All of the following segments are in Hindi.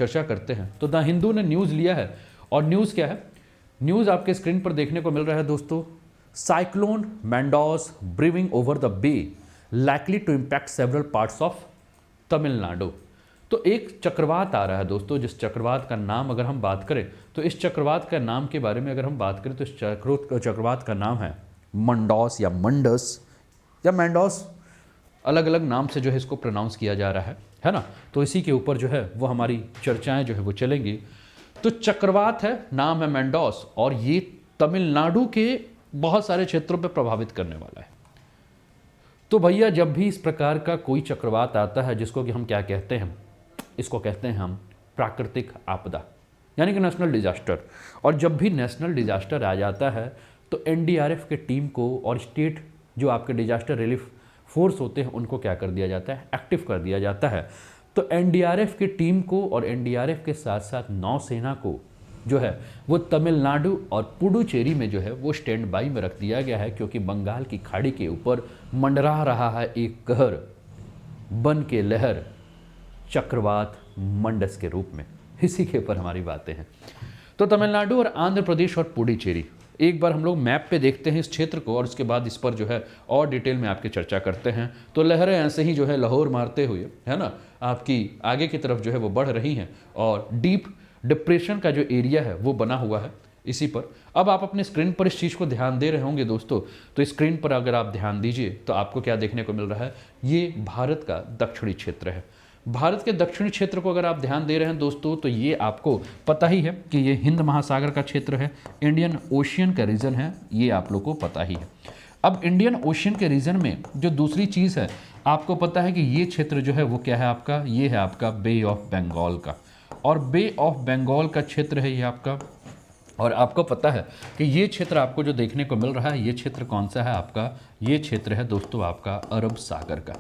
चर्चा करते हैं तो द हिंदू ने न्यूज़ लिया है, और न्यूज़ क्या है, न्यूज़ आपके स्क्रीन पर देखने को मिल रहा है दोस्तों। Cyclone Mandous brewing over the bay likely to impact several parts of Tamil Nadu. तो एक चक्रवात आ रहा है दोस्तों, जिस चक्रवात का नाम अगर हम बात करें तो इस चक्रवात का नाम के बारे में अगर हम बात करें तो इस चक्रवात का नाम है मंडोस या मंडस या मैंडोस, अलग अलग नाम से जो है इसको प्रोनाउंस किया जा रहा है ना। तो इसी के ऊपर जो है वो हमारी चर्चाएं जो है वो चलेंगी। तो चक्रवात है, नाम है मैंडोस, और ये तमिलनाडु के बहुत सारे क्षेत्रों पर प्रभावित करने वाला है। तो भैया जब भी इस प्रकार का कोई चक्रवात आता है, जिसको कि हम क्या कहते हैं, इसको कहते हैं हम प्राकृतिक आपदा, यानी कि नेशनल डिजास्टर। और जब भी नेशनल डिजास्टर आ जाता है तो एनडीआरएफ के टीम को और स्टेट जो आपके डिजास्टर रिलीफ फोर्स होते हैं उनको क्या कर दिया जाता है, एक्टिव कर दिया जाता है। तो एनडीआरएफ की टीम को और एनडीआरएफ के साथ साथ नौसेना को जो है वो तमिलनाडु और पुडुचेरी में जो है वो स्टैंड बाई में रख दिया गया है, क्योंकि बंगाल की खाड़ी के ऊपर मंडरा रहा है एक कहर, बन के लहर, चक्रवात मंडस के रूप में। इसी के ऊपर हमारी बातें हैं। तो तमिलनाडु और आंध्र प्रदेश और पुडुचेरी, एक बार हम लोग मैप पे देखते हैं इस क्षेत्र को, और उसके बाद इस पर जो है और डिटेल में आपकी चर्चा करते हैं। तो लहरें ऐसे ही जो है लाहौर मारते हुए, है ना, आपकी आगे की तरफ जो है वो बढ़ रही हैं, और डीप डिप्रेशन का जो एरिया है वो बना हुआ है इसी पर। अब आप अपने स्क्रीन पर इस चीज़ को ध्यान दे रहे होंगे दोस्तों, तो स्क्रीन पर अगर आप ध्यान दीजिए तो आपको क्या देखने को मिल रहा है, ये भारत का दक्षिणी क्षेत्र है। भारत के दक्षिणी क्षेत्र को अगर आप ध्यान दे रहे हैं दोस्तों, तो ये आपको पता ही है कि ये हिंद महासागर का क्षेत्र है, इंडियन ओशियन का रीजन है, ये आप लोग को पता ही है। अब इंडियन ओशियन के रीजन में जो दूसरी चीज़ है, आपको पता है कि ये क्षेत्र जो है वो क्या है आपका, ये है आपका बे ऑफ बंगाल का, और बे ऑफ बंगाल का क्षेत्र है ये आपका। और आपको पता है कि ये क्षेत्र आपको जो देखने को मिल रहा है, ये क्षेत्र कौन सा है आपका, ये क्षेत्र है दोस्तों आपका अरब सागर का।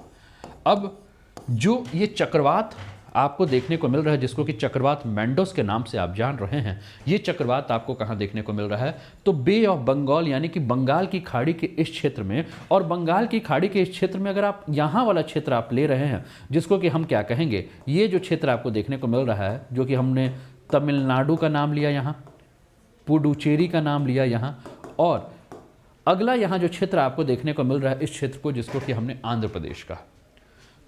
अब जो ये चक्रवात आपको देखने को मिल रहा है, जिसको कि चक्रवात मैंडोस के नाम से आप जान रहे हैं, ये चक्रवात आपको कहाँ देखने को मिल रहा है, तो बे ऑफ बंगाल यानी कि बंगाल की खाड़ी के इस क्षेत्र में। और बंगाल की खाड़ी के इस क्षेत्र में अगर आप यहाँ वाला क्षेत्र आप ले रहे हैं, जिसको कि हम क्या कहेंगे, ये जो क्षेत्र आपको देखने को मिल रहा है, जो कि हमने तमिलनाडु का नाम लिया यहाँ, पुडुचेरी का नाम लिया यहाँ, और अगला यहाँ जो क्षेत्र आपको देखने को मिल रहा है इस क्षेत्र को, जिसको कि हमने आंध्र प्रदेश का।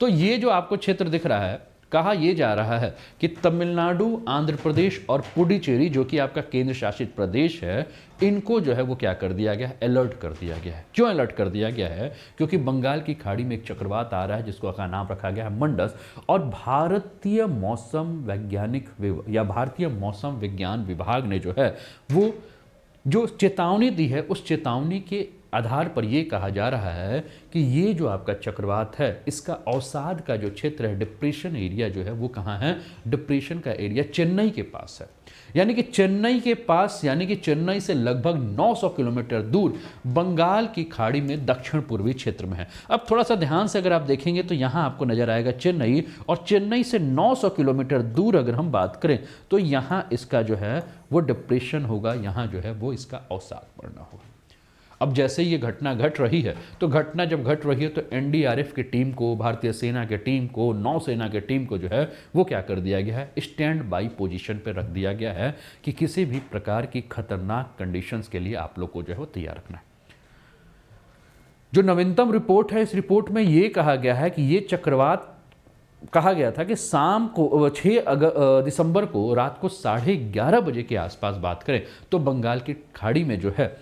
तो ये जो आपको क्षेत्र दिख रहा है, कहा यह जा रहा है कि तमिलनाडु, आंध्र प्रदेश और पुडुचेरी जो कि आपका केंद्र शासित प्रदेश है, इनको जो है वो क्या कर दिया गया है, अलर्ट कर दिया गया है। क्यों अलर्ट कर दिया गया है, क्योंकि बंगाल की खाड़ी में एक चक्रवात आ रहा है जिसको का नाम रखा गया है मंडस, और भारतीय मौसम वैज्ञानिक या भारतीय मौसम विज्ञान विभाग ने जो है वो जो चेतावनी दी है, उस चेतावनी के आधार पर यह कहा जा रहा है कि ये जो आपका चक्रवात है, इसका अवसाद का जो क्षेत्र है, डिप्रेशन एरिया जो है वो कहाँ है, डिप्रेशन का एरिया चेन्नई के पास है। यानी कि चेन्नई के पास, यानी कि चेन्नई से लगभग 900 किलोमीटर दूर बंगाल की खाड़ी में दक्षिण पूर्वी क्षेत्र में है। अब थोड़ा सा ध्यान से अगर आप देखेंगे तो यहाँ आपको नजर आएगा चेन्नई, और चेन्नई से 900 किलोमीटर दूर अगर हम बात करें तो यहाँ इसका जो है वो डिप्रेशन होगा, यहाँ जो है वो इसका अवसाद पड़ना होगा। अब जैसे ये घटना घट रही है, तो घटना जब घट रही है तो एनडीआरएफ की टीम को, भारतीय सेना की टीम को, नौसेना की टीम को जो है वो क्या कर दिया गया है, स्टैंड बाई पोजीशन पे रख दिया गया है कि किसी भी प्रकार की खतरनाक कंडीशंस के लिए आप लोग को जो है वो तैयार रखना है। जो नवीनतम रिपोर्ट है, इस रिपोर्ट में ये कहा गया है कि ये चक्रवात, कहा गया था कि शाम को 6 दिसंबर को रात को 11:30 बजे के आसपास बात करें तो बंगाल की खाड़ी में जो है,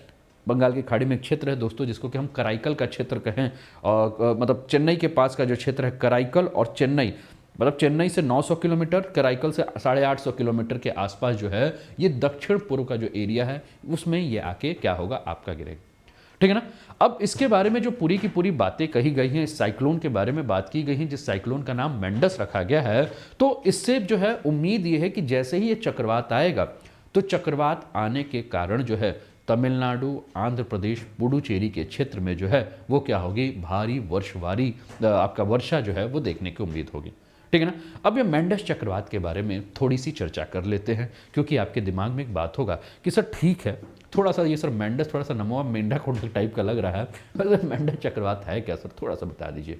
बंगाल की खाड़ी में एक क्षेत्र है दोस्तों जिसको कि हम कराईकल का क्षेत्र कहें, और मतलब चेन्नई के पास का जो क्षेत्र है कराईकल और चेन्नई, मतलब चेन्नई से 900 किलोमीटर, कराईकल से 850 किलोमीटर के आसपास जो है ये दक्षिण पूर्व का जो एरिया है उसमें ये आके क्या होगा, आपका गिरेगा। ठीक है ना। अब इसके बारे में जो पूरी की पूरी बातें कही गई हैं, इस साइक्लोन के बारे में बात की गई है, जिस साइक्लोन का नाम मैंडस रखा गया है, तो इससे जो है उम्मीद ये है कि जैसे ही ये चक्रवात आएगा तो चक्रवात आने के कारण जो है तमिलनाडु, आंध्र प्रदेश, पुडुचेरी के क्षेत्र में जो है वो क्या होगी, भारी आपका वर्षा जो है वो देखने की उम्मीद होगी। ठीक है ना। अब ये मैंडस चक्रवात के बारे में थोड़ी सी चर्चा कर लेते हैं, क्योंकि आपके दिमाग में एक बात होगा कि सर ठीक है, थोड़ा सा ये सर मैंडस थोड़ा सा नमोआ मेंढा खोंड टाइप का लग रहा है, पर मैंडस चक्रवात है क्या सर, थोड़ा सा बता दीजिए।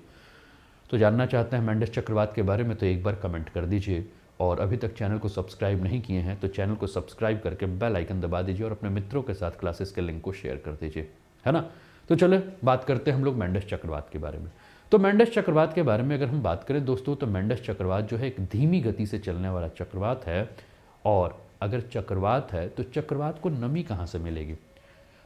तो जानना चाहते हैं मैंडस चक्रवात के बारे में तो एक बार कमेंट कर दीजिए, और अभी तक चैनल को सब्सक्राइब नहीं किए हैं तो चैनल को सब्सक्राइब करके बेल आइकन दबा दीजिए और अपने मित्रों के साथ क्लासेस के लिंक को शेयर कर दीजिए, है ना। तो चलो बात करते हैं हम लोग मेंडस चक्रवात के बारे में। तो मेंडस चक्रवात के बारे में अगर हम बात करें दोस्तों, तो मेंडस चक्रवात जो है एक धीमी गति से चलने वाला चक्रवात है। और अगर चक्रवात है तो चक्रवात को नमी कहाँ से मिलेगी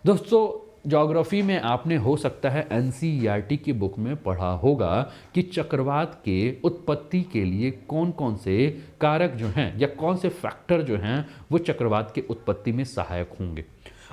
दोस्तों? ज्योग्राफी में आपने हो सकता है एनसीईआरटी की बुक में पढ़ा होगा कि चक्रवात के उत्पत्ति के लिए कौन कौन से कारक जो हैं या कौन से फैक्टर जो हैं वो चक्रवात के उत्पत्ति में सहायक होंगे।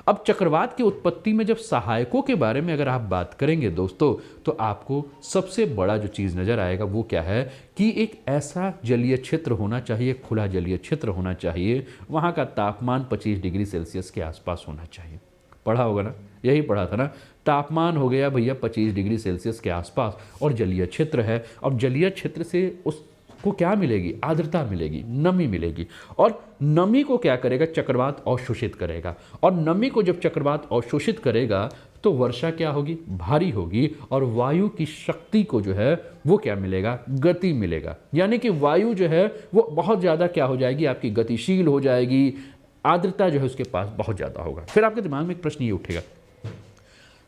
अब चक्रवात की उत्पत्ति में जब सहायकों के बारे में अगर आप बात करेंगे दोस्तों, तो आपको सबसे बड़ा जो चीज़ नज़र आएगा वो क्या है कि एक ऐसा जलीय क्षेत्र होना चाहिए, खुला जलीय क्षेत्र होना चाहिए, वहाँ का तापमान 25 डिग्री सेल्सियस के आसपास होना चाहिए। पढ़ा होगा ना, यही पढ़ा था ना, तापमान हो गया भैया 25 डिग्री सेल्सियस के आसपास और जलीय क्षेत्र है। अब जलीय क्षेत्र से उसको क्या मिलेगी? आर्द्रता मिलेगी, नमी मिलेगी। और नमी को क्या करेगा? चक्रवात अवशोषित करेगा। और नमी को जब चक्रवात अवशोषित करेगा तो वर्षा क्या होगी? भारी होगी। और वायु की शक्ति को जो है वो क्या मिलेगा? गति मिलेगा। यानी कि वायु जो है वो बहुत ज़्यादा क्या हो जाएगी? आपकी गतिशील हो जाएगी। आर्द्रता जो है उसके पास बहुत ज़्यादा होगा। फिर आपके दिमाग में एक प्रश्न ये उठेगा,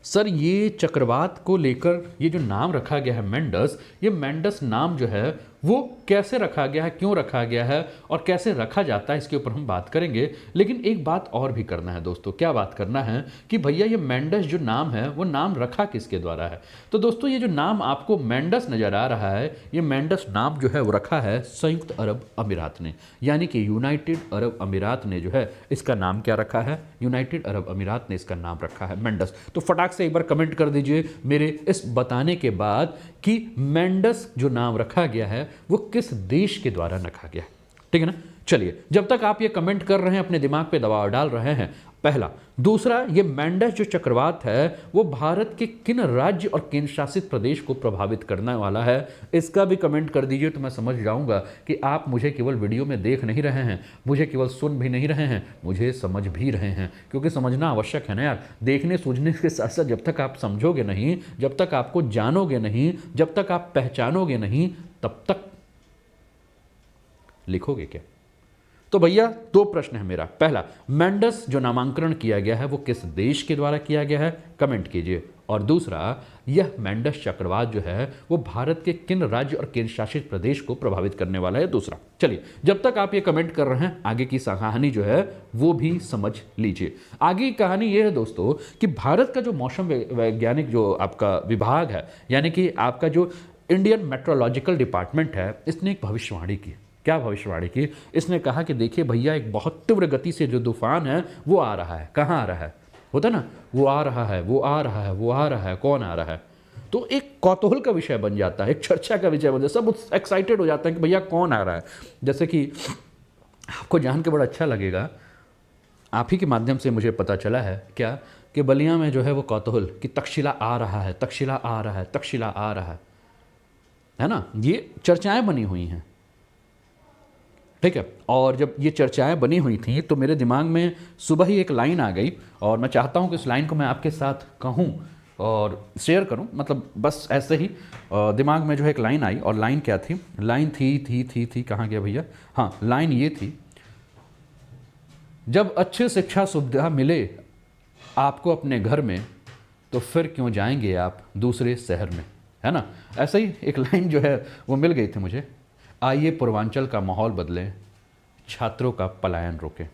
सर ये चक्रवात को लेकर ये जो नाम रखा गया है मेंडस, ये मेंडस नाम जो है वो कैसे रखा गया है, क्यों रखा गया है और कैसे रखा जाता है, इसके ऊपर हम बात करेंगे। लेकिन एक बात और भी करना है दोस्तों। क्या बात करना है कि भैया ये मेंडस जो नाम है वो नाम रखा किसके द्वारा है? तो दोस्तों ये जो नाम आपको मेंडस नज़र आ रहा है, ये मेंडस नाम जो है वो रखा है संयुक्त अरब अमीरात ने, यानी कि यूनाइटेड अरब अमीरात ने जो है इसका नाम क्या रखा है? यूनाइटेड अरब अमीरात ने इसका नाम रखा है मेंडस। तो फटाक से एक बार कमेंट कर दीजिए मेरे इस बताने के बाद कि मेंडस जो नाम रखा गया है वो किस देश के द्वारा रखा गया है। ठीक है ना। चलिए, जब तक आप ये कमेंट कर रहे हैं अपने दिमाग पे दबाव डाल रहे हैं, पहला। दूसरा, ये मेंडस जो चक्रवात है वो भारत के किन राज्य और केंद्र शासित प्रदेश को प्रभावित करने वाला है, इसका भी कमेंट कर दीजिए तो मैं समझ जाऊंगा कि आप मुझे केवल वीडियो में देख नहीं रहे हैं, मुझे केवल सुन भी नहीं रहे हैं, मुझे समझ भी रहे हैं। क्योंकि समझना आवश्यक है ना यार। देखने सूझने के साथ साथ जब तक आप समझोगे नहीं, जब तक आपको जानोगे नहीं, जब तक आप पहचानोगे नहीं, तब तक लिखोगे क्या? तो भैया दो प्रश्न है मेरा। पहला, मेंडस जो नामांकन किया गया है वो किस देश के द्वारा किया गया है, कमेंट कीजिए। और दूसरा, यह मेंडस चक्रवात जो है वो भारत के किन राज्य और केंद्र शासित प्रदेश को प्रभावित करने वाला है, दूसरा। चलिए, जब तक आप ये कमेंट कर रहे हैं आगे की कहानी जो है वो भी समझ लीजिए। आगे की कहानी ये है दोस्तों कि भारत का जो मौसम वैज्ञानिक जो आपका विभाग है, यानी कि आपका जो इंडियन मेट्रोलॉजिकल डिपार्टमेंट है, इसने एक भविष्यवाणी की। क्या भविष्यवाणी की? इसने कहा कि देखिए भैया एक बहुत तीव्र गति से जो तूफान है वो आ रहा है। कहाँ आ रहा है? होता ना, वो आ रहा है, वो आ रहा है, वो आ रहा है, कौन आ रहा है? तो एक कौतूहल का विषय बन जाता है, एक चर्चा का विषय बन जाता है। सब एक्साइटेड हो जाते हैं कि भैया कौन आ रहा है। जैसे कि आपको जान के बड़ा अच्छा लगेगा, आप ही के माध्यम से मुझे पता चला है क्या कि बलिया में जो है वो कौतूहल कि तक्षशिला आ रहा है, तक्षशिला आ रहा है, तक्षशिला आ रहा है ना। ये चर्चाएं बनी हुई हैं, ठीक है। और जब ये चर्चाएं बनी हुई थी तो मेरे दिमाग में सुबह ही एक लाइन आ गई और मैं चाहता हूं कि इस लाइन को मैं आपके साथ कहूं और शेयर करूं। मतलब बस ऐसे ही दिमाग में जो है एक लाइन आई। और लाइन क्या थी? लाइन थी कहाँ गया भैया? हाँ, लाइन ये थी, जब अच्छी शिक्षा सुविधा मिले आपको अपने घर में तो फिर क्यों जाएंगे आप दूसरे शहर में, है ना। ऐसे ही एक लाइन जो है वो मिल गई थी मुझे। आइए पूर्वांचल का माहौल बदलें, छात्रों का पलायन रोकें।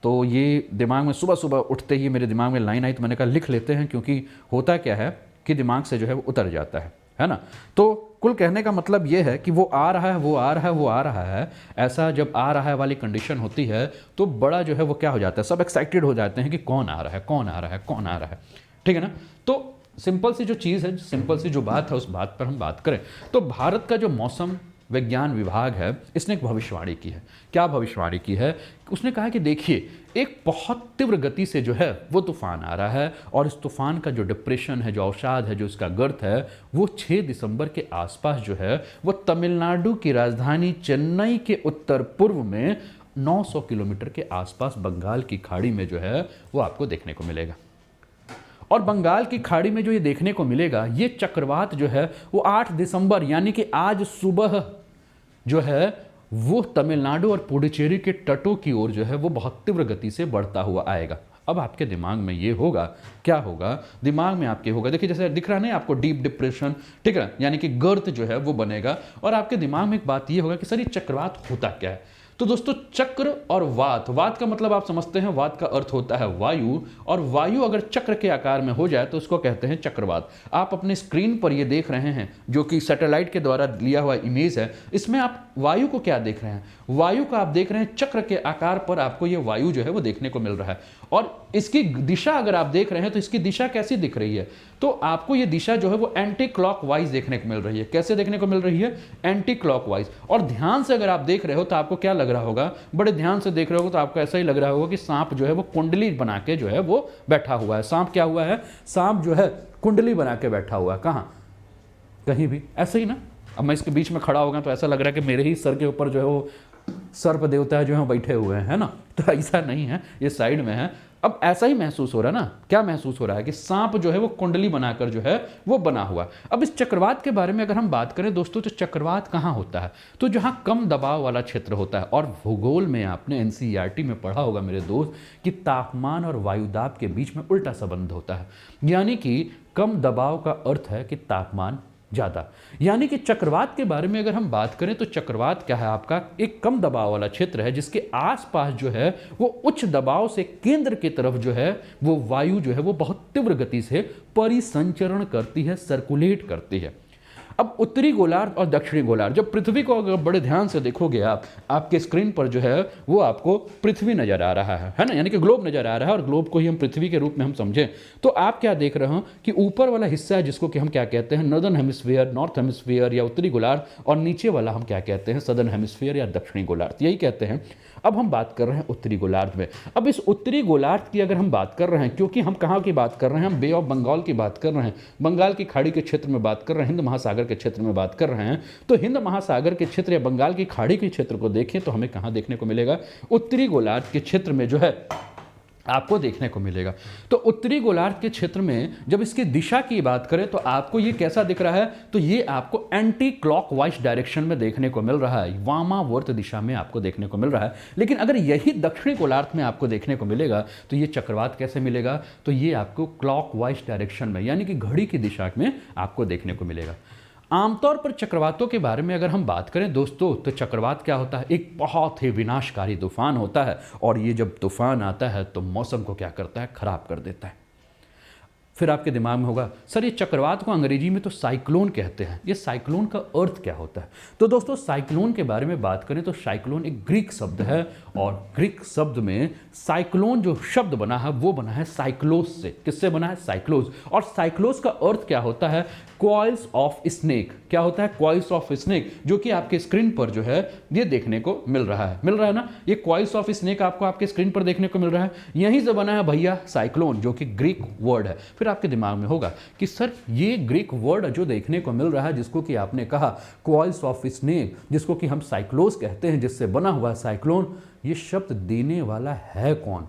तो ये दिमाग में सुबह सुबह उठते ही मेरे दिमाग में लाइन आई तो मैंने कहा लिख लेते हैं, क्योंकि होता क्या है कि दिमाग से जो है वो उतर जाता है ना। तो कुल कहने का मतलब ये है कि वो आ रहा है, वो आ रहा है, वो आ रहा है। ऐसा जब आ रहा है वाली कंडीशन होती है तो बड़ा जो है वो क्या हो जाता है, सब एक्साइटेड हो जाते हैं कि कौन आ रहा है, कौन आ रहा है, कौन आ रहा है। ठीक है ना। तो सिंपल सी जो चीज़ है, सिंपल सी जो बात है, उस बात पर हम बात करें तो भारत का जो मौसम विज्ञान विभाग है इसने एक भविष्यवाणी की है। क्या भविष्यवाणी की है? उसने कहा कि देखिए एक बहुत तीव्र गति से जो है वो तूफान आ रहा है और इस तूफान का जो डिप्रेशन है, जो अवसाद है, जो इसका गर्त है, वो 6 दिसंबर के आसपास जो है वो तमिलनाडु की राजधानी चेन्नई के उत्तर पूर्व में 900 किलोमीटर के आसपास बंगाल की खाड़ी में जो है वो आपको देखने को मिलेगा। और बंगाल की खाड़ी में जो ये देखने को मिलेगा, ये चक्रवात जो है वो 8 दिसंबर यानी कि आज सुबह जो है वो तमिलनाडु और पुडुचेरी के तटों की ओर जो है वो बहुत तीव्र गति से बढ़ता हुआ आएगा। अब आपके दिमाग में ये होगा, क्या होगा दिमाग में आपके होगा, देखिए जैसे दिख रहा नहीं आपको डीप डिप्रेशन, ठीक है, यानी कि गर्त जो है वो बनेगा। और आपके दिमाग में एक बात ये होगा कि सर ये चक्रवात होता क्या है। तो दोस्तों चक्र और वात, वात का मतलब आप समझते हैं, वात का अर्थ होता है वायु, और वायु अगर चक्र के आकार में हो जाए तो उसको कहते हैं चक्रवात। आप अपने स्क्रीन पर ये देख रहे हैं जो कि सैटेलाइट के द्वारा लिया हुआ इमेज है, इसमें आप वायु को क्या देख रहे हैं, वायु का आप देख रहे हैं चक्र के आकार पर आपको ये वायु जो है वो देखने को मिल रहा है। और इसकी दिशा अगर आप देख रहे हैं तो इसकी दिशा कैसी दिख रही है, तो आपको ये दिशा जो है वो एंटी क्लॉकवाइज देखने को मिल रही है। कैसे देखने को मिल रही है, एंटी क्लॉकवाइज। और ध्यान से अगर आप देख रहे हो तो आपको क्या लग रहा होगा, बड़े ध्यान से देख रहे हो तो आपको ऐसा ही लग रहा होगा कि सांप जो है वो कुंडली बना के जो है वो बैठा हुआ है। सांप क्या हुआ है, सांप जो है कुंडली बना के बैठा हुआ है, कहाँ, कहीं भी, ऐसे ही ना। अब मैं इसके बीच में खड़ा हो गया तो ऐसा लग रहा है कि मेरे ही सर के ऊपर जो है वो सर्प देवता जो है बैठे हुए हैं, है ना। तो ऐसा नहीं है, ये साइड में है। अब ऐसा ही महसूस हो रहा है ना, क्या महसूस हो रहा है कि सांप जो है वो कुंडली बनाकर जो है वो बना हुआ। अब इस चक्रवात के बारे में अगर हम बात करें दोस्तों, तो चक्रवात कहाँ होता है, तो जहाँ कम दबाव वाला क्षेत्र होता है। और भूगोल में आपने एनसीईआरटी में पढ़ा होगा मेरे दोस्त कि तापमान और वायुदाब के बीच में उल्टा संबंध होता है, यानी कि कम दबाव का अर्थ है कि तापमान ज़्यादा। यानी कि चक्रवात के बारे में अगर हम बात करें तो चक्रवात क्या है, आपका एक कम दबाव वाला क्षेत्र है जिसके आसपास जो है वो उच्च दबाव से केंद्र की तरफ जो है वो वायु जो है वो बहुत तीव्र गति से परिसंचरण करती है, सर्कुलेट करती है। अब उत्तरी गोलार्ध और दक्षिणी गोलार्ध, जब पृथ्वी को अगर बड़े ध्यान से देखोगे आप, आपके स्क्रीन पर जो है वो आपको पृथ्वी नजर आ रहा है ना, यानी कि ग्लोब नजर आ रहा है। और ग्लोब को ही हम पृथ्वी के रूप में हम समझें तो आप क्या देख रहे हो कि ऊपर वाला हिस्सा है जिसको कि हम क्या कहते हैं, नॉर्दर्न हेमिस्फीयर, नॉर्थ हेमिस्फीयर या उत्तरी गोलार्ध, और नीचे वाला हम क्या कहते हैं, सदर्न हेमिस्फीयर या दक्षिणी गोलार्ध, यही कहते हैं। अब हम बात कर रहे हैं उत्तरी गोलार्ध में। अब इस उत्तरी गोलार्ध की अगर हम बात कर रहे हैं, क्योंकि हम कहाँ की बात कर रहे हैं, हम बे ऑफ बंगाल की बात कर रहे हैं, बंगाल की खाड़ी के क्षेत्र में बात कर रहे हैं, हिंद महासागर के क्षेत्र में बात कर रहे हैं। तो हिंद महासागर के क्षेत्र या बंगाल की खाड़ी के क्षेत्र को देखें तो हमें कहाँ देखने को मिलेगा, उत्तरी गोलार्ध के क्षेत्र में जो है आपको देखने को मिलेगा। तो उत्तरी गोलार्ध के क्षेत्र में जब इसकी दिशा की बात करें तो आपको ये कैसा दिख रहा है, तो ये आपको एंटी क्लॉकवाइज डायरेक्शन में देखने को मिल रहा है, वामावर्त दिशा में आपको देखने को मिल रहा है। लेकिन अगर यही दक्षिणी गोलार्ध में आपको देखने को मिलेगा तो ये चक्रवात कैसे मिलेगा, तो ये आपको क्लॉकवाइज डायरेक्शन में, यानी कि घड़ी की दिशा में आपको देखने को मिलेगा। आमतौर पर चक्रवातों के बारे में अगर हम बात करें दोस्तों, तो चक्रवात क्या होता है, एक बहुत ही विनाशकारी तूफान होता है। और ये जब तूफान आता है तो मौसम को क्या करता है, खराब कर देता है। फिर आपके दिमाग में होगा सर ये चक्रवात को अंग्रेजी में तो साइक्लोन कहते हैं, ये साइक्लोन का अर्थ क्या होता है। तो दोस्तों साइक्लोन के बारे में बात करें तो साइक्लोन एक ग्रीक शब्द है, और ग्रीक शब्द में साइक्लोन जो शब्द बना है वो बना है साइक्लोस से। किससे बना है, साइक्लोस। और साइक्लोस का अर्थ क्या होता है, कॉइल्स ऑफ स्नेक। क्या होता है, कॉइल्स ऑफ स्नेक, जो कि आपके स्क्रीन पर जो है ये देखने को मिल रहा है ना, ये कॉइल्स ऑफ स्नेक आपको आपके स्क्रीन पर देखने को मिल रहा है। यहीं से बना है भैया साइक्लोन, जो कि ग्रीक वर्ड है। फिर आपके दिमाग में होगा कि सर ये ग्रीक वर्ड जो देखने को मिल रहा है, जिसको कि आपने कहा कॉइल्स ऑफ स्नेक, जिसको कि हम साइक्लोस कहते हैं, जिससे बना हुआ साइक्लोन, ये शब्द देने वाला है कौन,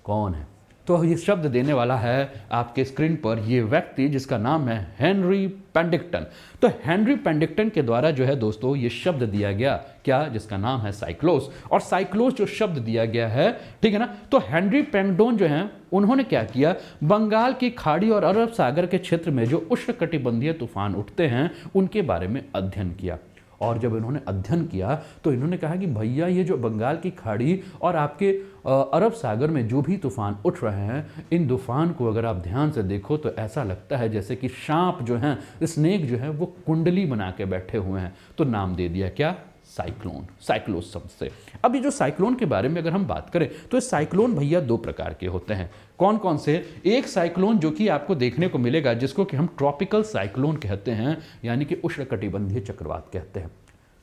कौन है। तो ये शब्द देने वाला है आपके स्क्रीन पर ये व्यक्ति जिसका नाम है हेनरी पेंडिंगटन। तो हेनरी पेंडिंगटन के द्वारा जो है दोस्तों ये शब्द दिया गया, क्या, जिसका नाम है साइक्लोस। और साइक्लोस जो शब्द दिया गया है, ठीक है ना, तो हेनरी पेंडिंगटन जो है उन्होंने क्या किया, बंगाल की खाड़ी और अरब सागर के क्षेत्र में जो उष्णकटिबंधीय तूफान उठते हैं उनके बारे में अध्ययन किया। और जब इन्होंने अध्ययन किया तो इन्होंने कहा कि भैया ये जो बंगाल की खाड़ी और आपके अरब सागर में जो भी तूफान उठ रहे हैं, इन तूफान को अगर आप ध्यान से देखो तो ऐसा लगता है जैसे कि सांप जो हैं, स्नेक जो है वो कुंडली बना के बैठे हुए हैं। तो नाम दे दिया क्या, साइक्लोन, साइक्लोस शब्द से। अब ये जो साइक्लोन के बारे में अगर हम बात करें तो साइक्लोन भैया दो प्रकार के होते हैं। कौन कौन से, एक साइक्लोन जो कि आपको देखने को मिलेगा जिसको कि हम ट्रॉपिकल साइक्लोन कहते हैं, यानी कि उष्णकटिबंधीय चक्रवात कहते हैं।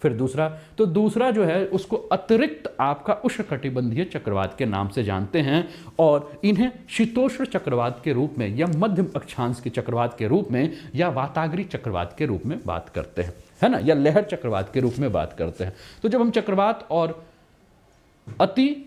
फिर दूसरा जो है उसको अतिरिक्त आपका उष्णकटिबंधीय चक्रवात के नाम से जानते हैं, और इन्हें शीतोष्ण चक्रवात के रूप में या मध्यम अक्षांश के चक्रवात के रूप में या वाताग्री चक्रवात के रूप में बात करते हैं, है ना, या लहर चक्रवात के रूप में बात करते हैं। तो जब हम चक्रवात और अति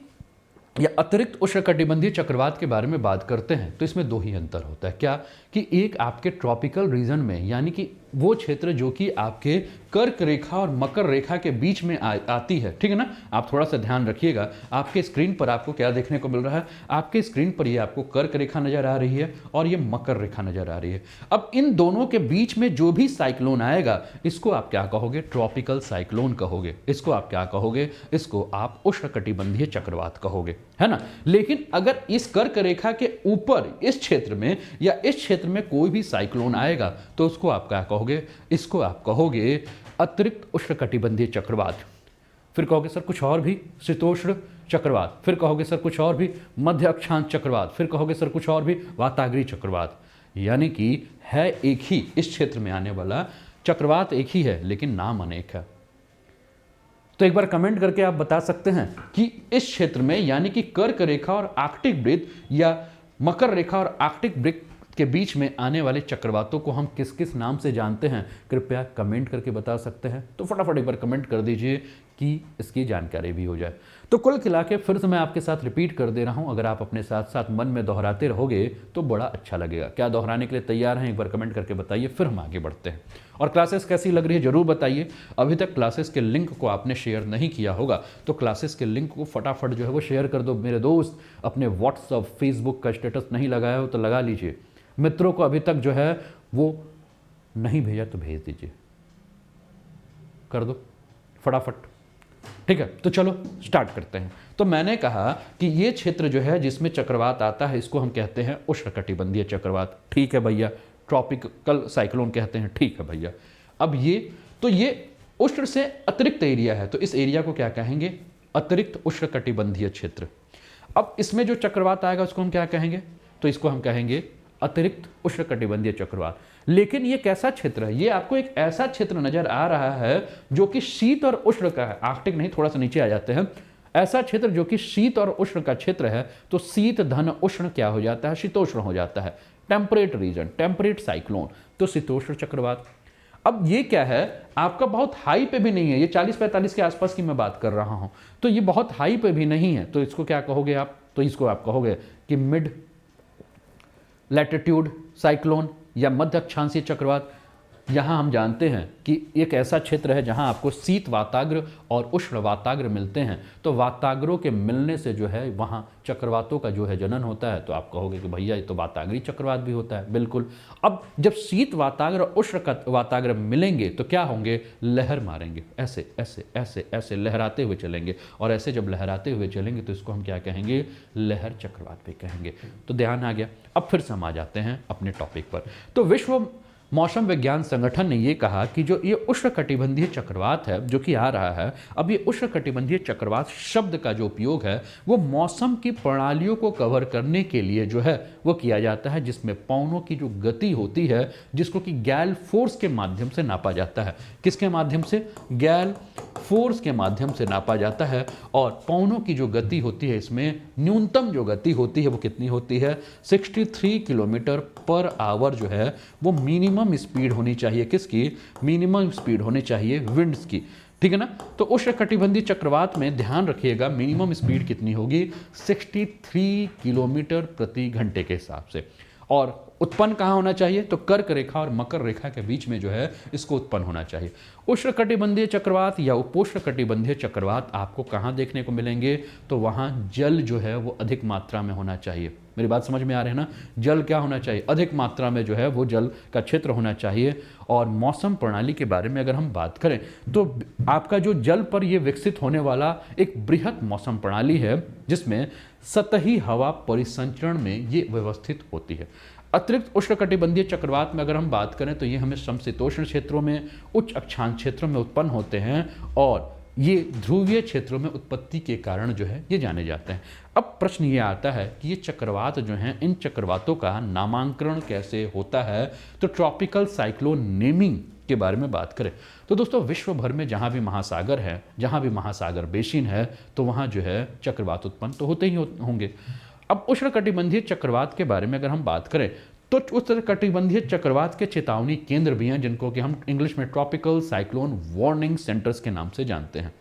या अतिरिक्त उष्णकटिबंधीय चक्रवात के बारे में बात करते हैं तो इसमें दो ही अंतर होता है। क्या, कि एक आपके ट्रॉपिकल रीजन में, यानी कि वो क्षेत्र जो कि आपके कर्क रेखा और मकर रेखा के बीच में आती है, ठीक है ना। आप थोड़ा सा ध्यान रखिएगा, आपके स्क्रीन पर आपको क्या देखने को मिल रहा है, आपके स्क्रीन पर ये आपको कर्क रेखा नजर आ रही है और ये मकर रेखा नजर आ रही है। अब इन दोनों के बीच में जो भी साइक्लोन आएगा इसको आप क्या कहोगे, ट्रॉपिकल साइक्लोन कहोगे। इसको आप क्या कहोगे, इसको आप उष्णकटिबंधीय चक्रवात कहोगे, है ना। लेकिन अगर इस कर्क रेखा के ऊपर इस क्षेत्र में या इस क्षेत्र में कोई भी साइक्लोन आएगा तो उसको आप क्या कहोगे, इसको आप कहोगे अतिरिक्त उष्णकटिबंधीय चक्रवात। फिर कहोगे सर कुछ और भी, शीतोष्ण चक्रवात। फिर कहोगे सर कुछ और भी, मध्य अक्षांश चक्रवात। फिर कहोगे सर कुछ और भी, वाताग्रीय चक्रवात। यानी कि है एक ही, इस क्षेत्र में आने वाला चक्रवात एक ही है लेकिन नाम अनेक है। तो एक बार कमेंट करके आप बता सकते हैं कि इस क्षेत्र में यानी कि कर्क रेखा और आर्कटिक वृत्त या मकर रेखा और आर्कटिक वृत्त के बीच में आने वाले चक्रवातों को हम किस किस नाम से जानते हैं, कृपया कमेंट करके बता सकते हैं। तो फटाफट एक बार कमेंट कर दीजिए कि इसकी जानकारी भी हो जाए। तो कुल खिला के फिर से मैं आपके साथ रिपीट कर दे रहा हूं, अगर आप अपने साथ साथ मन में दोहराते रहोगे तो बड़ा अच्छा लगेगा। क्या दोहराने के लिए तैयार हैं, एक बार कमेंट करके बताइए, फिर हम आगे बढ़ते हैं। और क्लासेस कैसी लग रही है जरूर बताइए। अभी तक क्लासेस के लिंक को आपने शेयर नहीं किया होगा तो क्लासेस के लिंक को फटाफट जो है वो शेयर कर दो। मेरे दोस्त अपने व्हाट्सअप फेसबुक का स्टेटस नहीं लगाया हो तो लगा लीजिए। मित्रों को अभी तक जो है वो नहीं भेजा तो भेज दीजिए, कर दो फटाफट, ठीक है। तो चलो स्टार्ट करते हैं। तो मैंने कहा कि ये क्षेत्र जो है जिसमें चक्रवात आता है इसको हम कहते हैं उष्णकटिबंधीय चक्रवात, ठीक है भैया। ट्रॉपिकल साइक्लोन कहते हैं, ठीक है भैया। अब ये उष्ण से अतिरिक्त एरिया है तो इस एरिया को क्या कहेंगे, अतिरिक्त उष्णकटिबंधीय क्षेत्र। अब इसमें जो चक्रवात आएगा उसको हम क्या कहेंगे, तो इसको हम कहेंगे अतिरिक्त उष्णकटिबंधीय चक्रवात। लेकिन ये कैसा क्षेत्र है, ये आपको एक ऐसा क्षेत्र नजर आ रहा है जो कि शीत और उष्ण का है। आर्कटिक नहीं, थोड़ा सा नीचे आ जाते हैं। ऐसा क्षेत्र जो कि शीत और उष्ण का क्षेत्र है तो शीत धन उष्ण क्या हो जाता है, शीतोष्ण हो जाता है। टेम्परेट रीजन, टेम्परेट साइक्लोन, तो शीतोष्ण चक्रवात। अब ये क्या है, आपका बहुत हाई पे भी नहीं है, ये 40-45 के आसपास की मैं बात कर रहा हूं, तो ये बहुत हाई पे भी नहीं है। तो इसको क्या कहोगे आप, तो इसको आप कहोगे कि मिड लैटिट्यूड साइक्लोन या मध्य अक्षांशीय चक्रवात। यहाँ हम जानते हैं कि एक ऐसा क्षेत्र है जहाँ आपको शीत वाताग्र और उष्ण वाताग्र मिलते हैं। तो वाताग्रों के मिलने से जो है वहाँ चक्रवातों का जो है जनन होता है। तो आप कहोगे कि भैया ये तो वाताग्रीय चक्रवात भी होता है, बिल्कुल। अब जब शीत वाताग्र और उष्ण वाताग्र मिलेंगे तो क्या होंगे, लहर मारेंगे, ऐसे ऐसे ऐसे ऐसे लहराते हुए चलेंगे। और ऐसे जब लहराते हुए चलेंगे तो इसको हम क्या कहेंगे, लहर चक्रवात भी कहेंगे। तो ध्यान आ गया। अब फिर से हम आ जाते हैं अपने टॉपिक पर। तो विश्व मौसम विज्ञान संगठन ने यह कहा कि जो ये उष्णकटिबंधीय चक्रवात है जो कि आ रहा है, अब ये उष्णकटिबंधीय चक्रवात शब्द का जो उपयोग है वो मौसम की प्रणालियों को कवर करने के लिए जो है वो किया जाता है, जिसमें पवनों की जो गति होती है जिसको कि गैल फोर्स के माध्यम से नापा जाता है। किसके माध्यम से, गैल फोर्स के माध्यम से नापा जाता है। और पवनों की जो गति होती है इसमें न्यूनतम जो गति होती है वो कितनी होती है, 63 किलोमीटर पर आवर जो है वो मिनिमम स्पीड होनी चाहिए। किसकी, मिनिमम स्पीड होनी चाहिए विंड्स की, ठीक है ना। तो उष्णकटिबंधीय चक्रवात में ध्यान रखिएगा मिनिमम स्पीड कितनी होगी, 63 किलोमीटर प्रति घंटे के हिसाब से। और उत्पन्न कहाँ होना चाहिए, तो कर्क रेखा और मकर रेखा के बीच में जो है इसको उत्पन्न होना चाहिए। उष्णकटिबंधीय चक्रवात या उपोष्णकटिबंधीय चक्रवात आपको कहाँ देखने को मिलेंगे, तो वहाँ जल जो है वो अधिक मात्रा में होना चाहिए। मेरी बात समझ में आ रही है ना, जल क्या होना चाहिए, अधिक मात्रा में जो है वो जल का क्षेत्र होना चाहिए। और मौसम प्रणाली के बारे में अगर हम बात करें तो आपका जो जल पर ये विकसित होने वाला एक बृहत मौसम प्रणाली है जिसमें सतही हवा परिसंचरण में ये व्यवस्थित होती है। अतिरिक्त उष्णकटिबंधीय चक्रवात में अगर हम बात करें तो ये हमें समशीतोष्ण क्षेत्रों में, उच्च अक्षांश क्षेत्रों में उत्पन्न होते हैं और ये ध्रुवीय क्षेत्रों में उत्पत्ति के कारण जो है ये जाने जाते हैं। अब प्रश्न ये आता है कि ये चक्रवात जो हैं, इन चक्रवातों का नामांकन कैसे होता है। तो ट्रॉपिकल साइक्लोन नेमिंग के बारे में बात करें तो दोस्तों विश्व भर में जहाँ भी महासागर है, जहाँ भी महासागर बेसिन है, तो वहाँ जो है चक्रवात उत्पन्न तो होते ही होंगे। अब उष्णकटिबंधीय चक्रवात के बारे में अगर हम बात करें तो उष्णकटिबंधीय चक्रवात के चेतावनी केंद्र भी हैं जिनको कि हम इंग्लिश में ट्रॉपिकल साइक्लोन वार्निंग सेंटर्स के नाम से जानते हैं।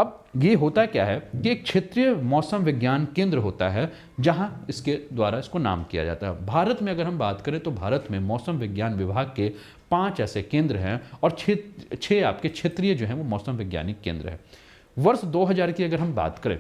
अब ये होता क्या है कि एक क्षेत्रीय मौसम विज्ञान केंद्र होता है जहां इसके द्वारा इसको नाम किया जाता है। भारत में अगर हम बात करें तो भारत में मौसम विज्ञान विभाग के 5 ऐसे केंद्र हैं और 6 आपके क्षेत्रीय जो हैं वो मौसम वैज्ञानिक केंद्र हैं। वर्ष 2000 की अगर हम बात करें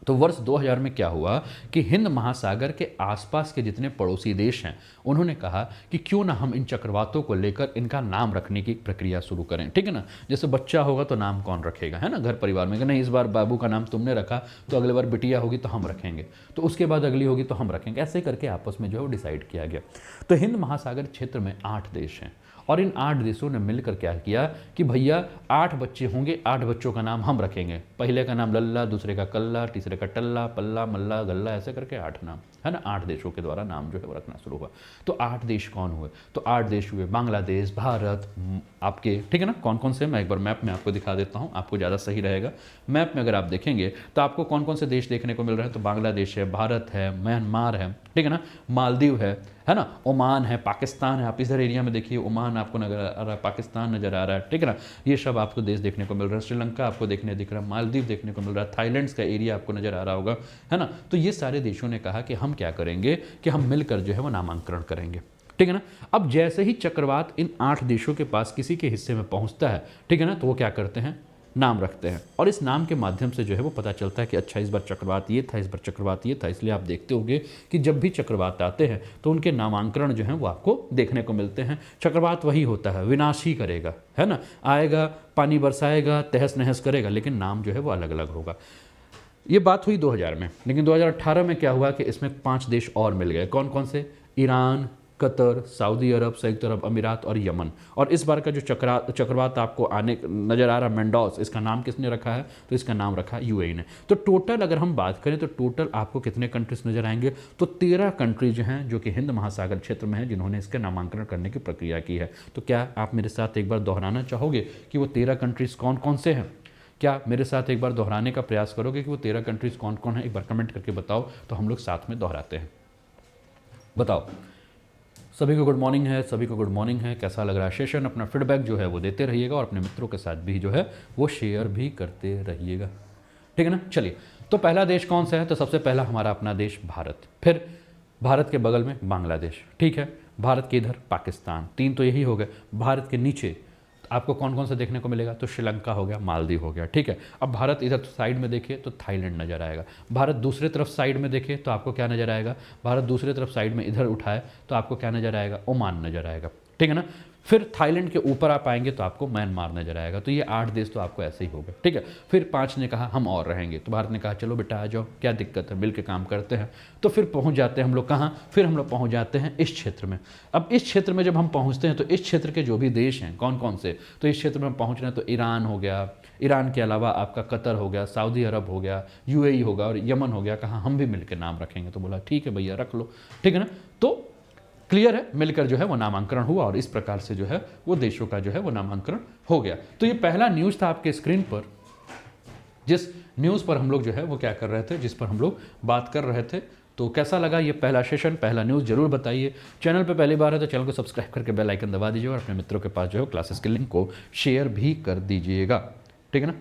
तो वर्ष 2000 में क्या हुआ कि हिंद महासागर के आसपास के जितने पड़ोसी देश हैं उन्होंने कहा कि क्यों ना हम इन चक्रवातों को लेकर इनका नाम रखने की प्रक्रिया शुरू करें, ठीक है ना। जैसे बच्चा होगा तो नाम कौन रखेगा, है ना, घर परिवार में कि नहीं इस बार बाबू का नाम तुमने रखा तो अगली बार बिटिया होगी तो हम रखेंगे, तो उसके बाद अगली होगी तो हम रखेंगे, ऐसे करके आपस में जो है वो डिसाइड किया गया। तो हिंद महासागर क्षेत्र में 8 देश हैं और इन 8 देशों ने मिलकर क्या किया कि भैया 8 बच्चे होंगे, 8 बच्चों का नाम हम रखेंगे। पहले का नाम लल्ला, दूसरे का कल्ला, तीसरे का टल्ला, पल्ला, मल्ला, गल्ला, ऐसे करके 8 नाम, है ना, 8 देशों के द्वारा नाम जो है वो रखना शुरू हुआ। तो 8 देश कौन हुए? तो 8 देश हुए बांग्लादेश, भारत, आपके, ठीक है ना। कौन कौन से मैं एक बार मैप में आपको दिखा देता हूँ, आपको ज़्यादा सही रहेगा। मैप में अगर आप देखेंगे तो आपको कौन कौन से देश देखने को मिल रहे हैं। तो बांग्लादेश है, भारत है, म्यांमार है, ठीक है ना, मालदीव है ना, ओमान है, पाकिस्तान है। आप इधर एरिया में देखिए ओमान आपको नजर आ रहा है, पाकिस्तान नजर आ रहा है, ठीक है ना। ये सब आपको देश देखने को मिल रहा है। श्रीलंका आपको दिख रहा है, मालदीव देखने को मिल रहा है, थाईलैंड का एरिया आपको नजर आ रहा होगा, है ना। तो ये सारे देशों ने कहा कि हम क्या करेंगे कि हम मिलकर जो है वो नामांकन करेंगे, ठीक है ना। अब जैसे ही चक्रवात इन 8 देशों के पास किसी के हिस्से में पहुंचता है, ठीक है ना, तो वो क्या करते हैं, नाम रखते हैं। और इस नाम के माध्यम से जो है वो पता चलता है कि अच्छा इस बार चक्रवात ये था, इस बार चक्रवात ये था। इसलिए आप देखते होंगे कि जब भी चक्रवात आते हैं तो उनके नामांकन जो हैं वो आपको देखने को मिलते हैं। चक्रवात वही होता है, विनाश ही करेगा, है ना, आएगा, पानी बरसाएगा, तहस नहस करेगा, लेकिन नाम जो है वो अलग अलग होगा। ये बात हुई 2000 में, लेकिन 2018 में क्या हुआ कि इसमें 5 देश और मिल गए। कौन कौन से? ईरान, कतर, सऊदी अरब, संयुक्त अरब अमीरात और यमन। और इस बार का जो चक्रवात आपको आने नज़र आ रहा मेंडोस, इसका नाम किसने रखा है? तो इसका नाम रखा यूएई ने। तो टोटल अगर हम बात करें तो टोटल आपको कितने कंट्रीज नज़र आएंगे? तो 13 कंट्रीज हैं जो कि हिंद महासागर क्षेत्र में हैं जिन्होंने इसका नामांकन करने की प्रक्रिया की है। तो क्या आप मेरे साथ एक बार दोहराना चाहोगे कि वो 13 कंट्रीज कौन कौन से हैं? क्या मेरे साथ एक बार दोहराने का प्रयास करोगे कि वो 13 कंट्रीज कौन कौन है? एक बार कमेंट करके बताओ तो हम लोग साथ में दोहराते हैं। बताओ। सभी को गुड मॉर्निंग है, सभी को गुड मॉर्निंग है। कैसा लग रहा है सेशन? अपना फीडबैक जो है वो देते रहिएगा और अपने मित्रों के साथ भी जो है वो शेयर भी करते रहिएगा, ठीक है ना। चलिए, तो पहला देश कौन सा है? तो सबसे पहला हमारा अपना देश भारत, फिर भारत के बगल में बांग्लादेश, ठीक है, भारत के इधर पाकिस्तान, 3 तो यही हो गए। भारत के नीचे आपको कौन कौन सा देखने को मिलेगा? तो श्रीलंका हो गया, मालदीव हो गया, ठीक है। अब भारत इधर साइड में देखिए तो थाईलैंड नजर आएगा। भारत दूसरे तरफ साइड में देखिए तो आपको क्या नजर आएगा? भारत दूसरे तरफ साइड में इधर उठाए तो आपको क्या नजर आएगा? ओमान नजर आएगा, ठीक है ना। फिर थाईलैंड के ऊपर आप आएंगे तो आपको म्यांमार नजर आएगा। तो ये 8 देश तो आपको ऐसे ही हो गए, ठीक है। फिर 5 ने कहा हम और रहेंगे, तो भारत ने कहा चलो बेटा आ जाओ, क्या दिक्कत है, मिल के काम करते हैं। तो फिर पहुंच जाते हैं हम लोग कहाँ? फिर हम लोग पहुंच जाते हैं इस क्षेत्र में। अब इस क्षेत्र में जब हम पहुंचते हैं तो इस क्षेत्र के जो भी देश हैं कौन कौन से, तो इस क्षेत्र में पहुंच रहे हैं तो ईरान हो गया, ईरान के अलावा आपका कतर हो गया, सऊदी अरब हो गया, यूएई होगा और यमन हो गया। कहाँ? हम भी मिलकर नाम रखेंगे। तो बोला ठीक है भैया रख लो, ठीक है ना। तो क्लियर है, मिलकर जो है वो नामांकन हुआ और इस प्रकार से जो है वो देशों का जो है वो नामांकन हो गया। तो ये पहला न्यूज़ था आपके स्क्रीन पर, जिस न्यूज़ पर हम लोग जो है वो क्या कर रहे थे, जिस पर हम लोग बात कर रहे थे। तो कैसा लगा ये पहला सेशन, पहला न्यूज़ जरूर बताइए। चैनल पे पहली बार है तो चैनल को सब्सक्राइब करके बेल आइकन दबा दीजिए और अपने मित्रों के पास जो है क्लासेस के लिंक को शेयर भी कर दीजिएगा, ठीक है ना।